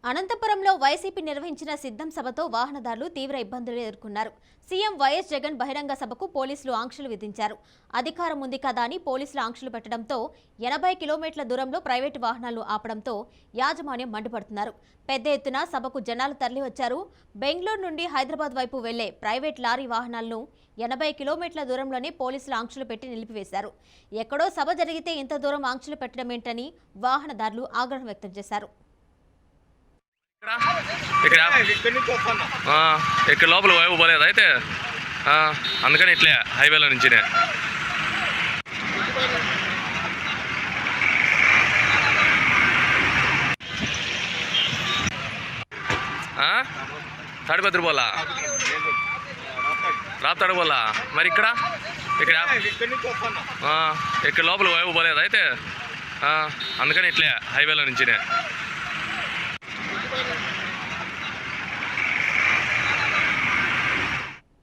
అనంతపురంలో వైసీపీ నిర్వహించిన సిద్ధం సభతో వాహనదారులు తీవ్ర ఇబ్బందులు ఎదుర్కొన్నారు. సీఎం వైఎస్ జగన్ బహిరంగ సభకు పోలీసులు ఆంక్షలు విధించారు. అధికారం ఉంది కదా అని పోలీసులు ఆంక్షలు పెట్టడంతో 80 కిలోమీటర్ల దూరంలో ప్రైవేటు వాహనాలు ఆపడంతో యాజమాన్యం మండిపడుతున్నారు. పెద్ద ఎత్తున సభకు జనాలు తరలివచ్చారు. బెంగళూరు నుండి హైదరాబాద్ వైపు వెళ్లే ప్రైవేట్ లారీ వాహనాలను 80 కిలోమీటర్ల దూరంలోనే పోలీసులు ఆంక్షలు పెట్టి నిలిపివేశారు. ఎక్కడో సభ జరిగితే ఇంత దూరం ఆంక్షలు పెట్టడం ఏంటని వాహనదారులు ఆగ్రహం వ్యక్తం చేశారు. ఇక్కడ లోపల వైపు పోలేదు అయితే అందుకని ఇట్లే హైవేలో నుంచినే తాడిపత్రి పోలా రాప్తాడు పోలా మరి ఇక్కడ ఇక్కడ లోపల వైపు పోలేదు అయితే అందుకని ఇట్లే హైవేలో నుంచినే